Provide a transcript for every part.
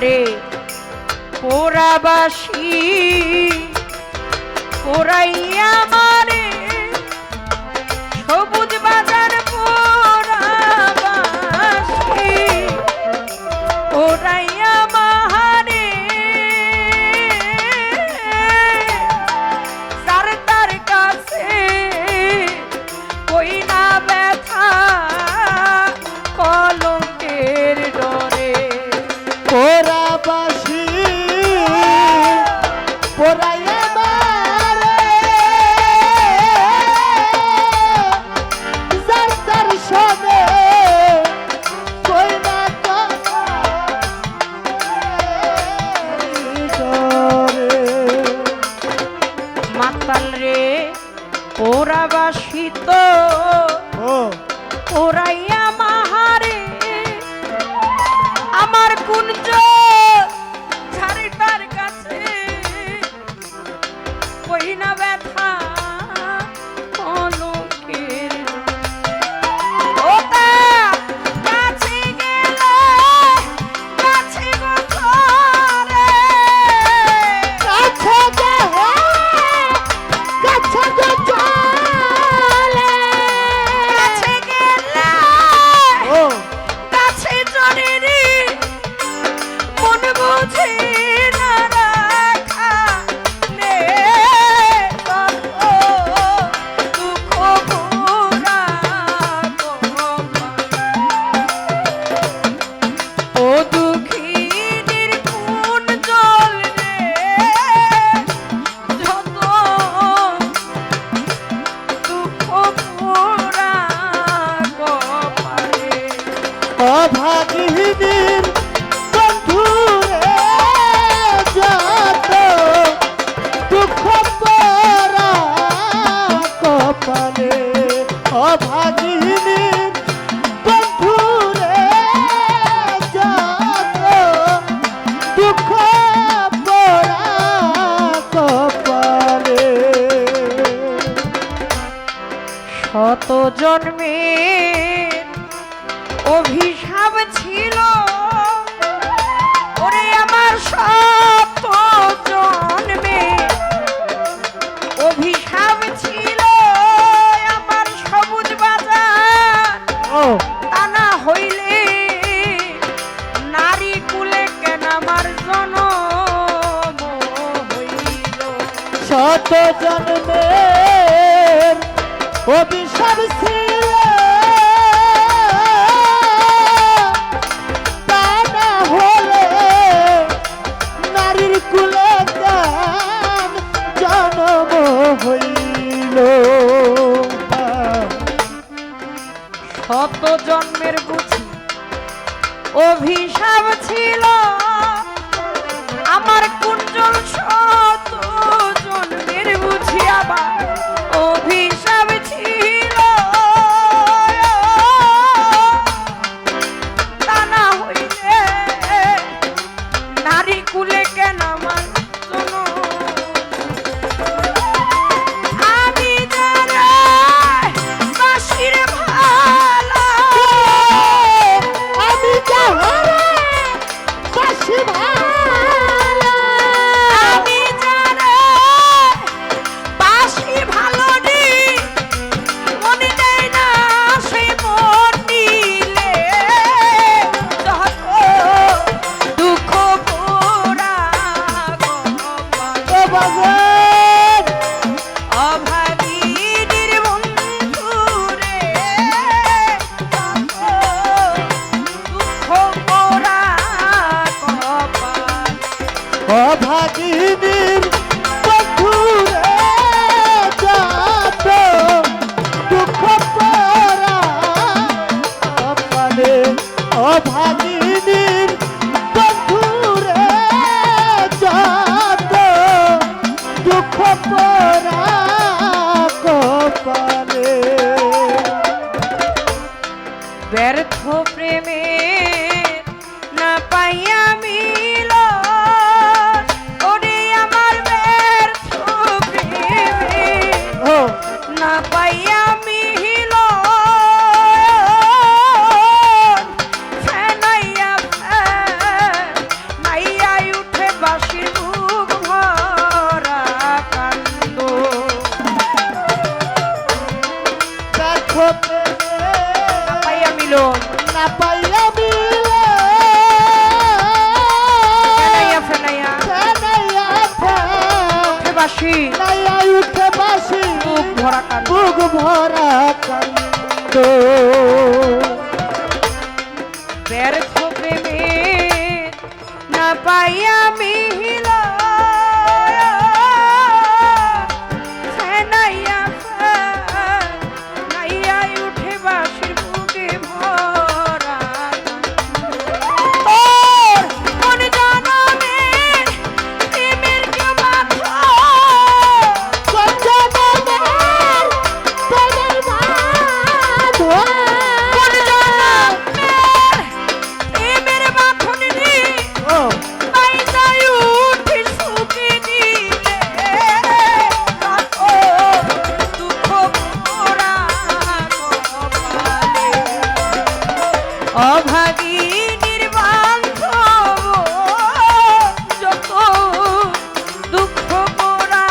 আমারে পোড়াবাসী পোড়াইয়া আমারে সবুজ বাজার পোড়াবাসী পোড়াইয়া মাহারে তার তার কাছে কই না ব্যথা কলঙ্কের ডরে পোড়াবাসী পোড়াইয়া মারে যার তার সনে কই না মাতাল রে পোড়াবাসী তো পোড়াইয়া মাহারে আমার কুঞ্জ ঝাড়িটার কাছে কই না ব্যথা কলঙ্কের ওটা কাছে গেলে কাছে গো ধরে কাছে কাছে চলে কাছে গেলে কাছে জড়ে রে মন বুঝে না রাখা রে দুঃখ ভোরা ও দুঃখিনীর কোন জল রে যত দুঃখ ভোরা কপালে অভাগিনীর বন্ধু রে যত দুঃখ পরা কপালে অভাগিনীর বন্ধু রে যত দুঃখ পরা কপালে শত জন্মের অভিশাপ ছিল ওরে আমার শত জন্মের অভিশাপ ছিল আমার সবুজ বাজার তা না হইলে নারী কুলে কেন আমার জনম হইল শত জন্মের অভিশাপ ছিল তা না হলে নারীর কুলে গান জন্ম হইল শত জন্মের বুঝি অভিশাপ ছিল আমার কুঞ্জল শত জন্মের বুঝি আবার অভিশাপ ছিল তা না হইলে নারী কুলে কেন আমার জনম আমি যারে বাসির ভালা আমি যাহারে বাসি ভালা আমি যারে বাসি ভালো রে মনে দেয় না সে মন নিলে যত দুঃখ পোড়া ও বাজার অভাগীদের বন্ধু রে যত দুঃখ পোড়া কপাল অভাগিনীর বন্ধু রে যত দুঃখ পরা কপালে অভাগিনীর বন্ধু রে যত দুঃখ পরা কপালে ব্যর্থ প্রেমে না পাইয়া মিল ওরে আমার ব্যর্থ প্রেমে না পাইয়া মিল ভরা কান্দ বুক ভরা কান্দ ব্যর্থ প্রেমে না পাইয়া মিহিল নাইয়া নাইয়া উঠে বাসির বুকে ভরা তোর মন জনমের প্রেমের কেউ মাথা অভাগিনীর বান্ধব যত দুঃখ পোড়া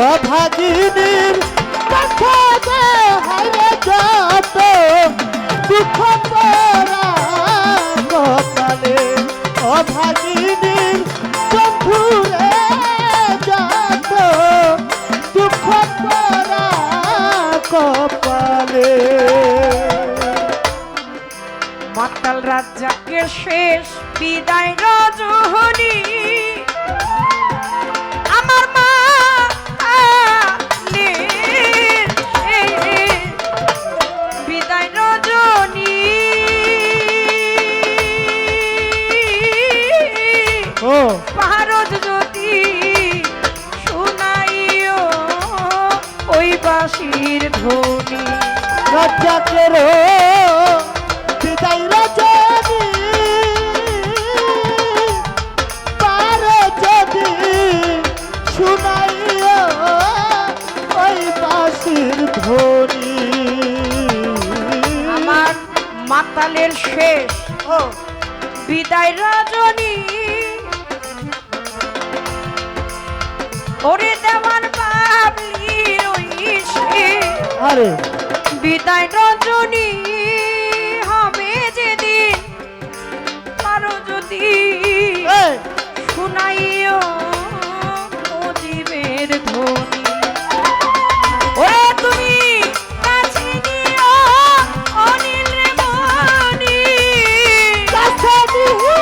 অভাগিনীর কথা হাইরে যত দুঃখ পরা কপালে অভাগিনীর বন্ধুরে যত দুঃখ পরা কপালে মাতাল রাজ্জাকের শেষ বিদায় রজনী আমার মা বিদায় রজনী ও পারদ যদি শুনাইও ওই বাঁশির ধ্বনি রাজ্জাকের বিদায় রজনী পার যদি শুনাইও ওই বাঁশির ধ্বনি আমার মাতালের শেষ ও বিদায় রজনী ওরে দেওয়ান বাবলি রইছে আরে বিদায় রজনী হবে যেদিন পারো যদি এই শুনাইও মুজিবের ধ্বনি ওরে তুমি কাছে নিও অনিল রে মনি কাছে দিয়া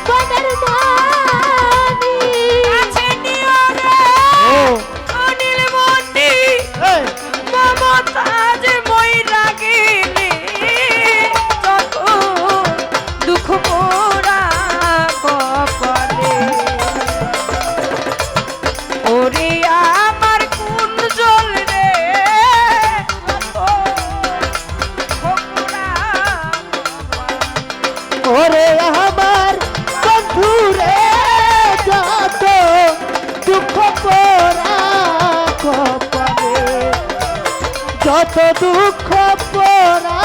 বনের মানি কাছে নিও রে ও অনিল মনি এই মমতাজ মইরা গেলে তত দুঃখ পোড়া কপালে ওরে আমার কোন জল রে ওরে আমার বন্ধু রে যত দুঃখ পোড়া কপালে যত দুঃখ পোড়া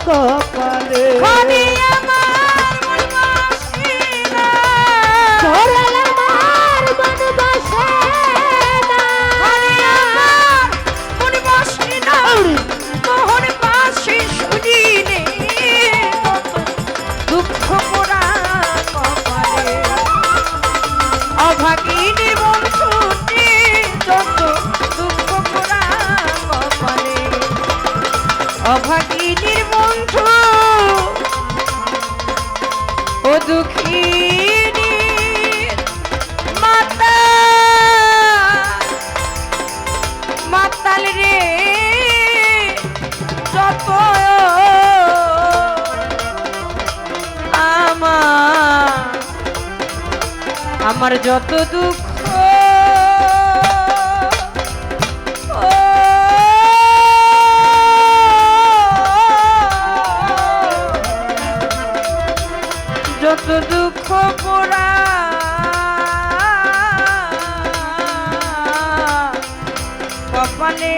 কপালে খনি আমার মন বাসিনা ধরাল আমার মন বসে না খনি আমার মন বাসিনা আউরি মোহন বাসি শুনিলে কত দুঃখ পোড়া কপালে অভাগিনী বন্ধুটি যত দুঃখ পোড়া কপালে অভাগিনীর বন্ধু ও দুঃখিনী মাতা মাতাল রে যত আমার যত দুঃখ ও যত দুঃখ পোড়া কপালে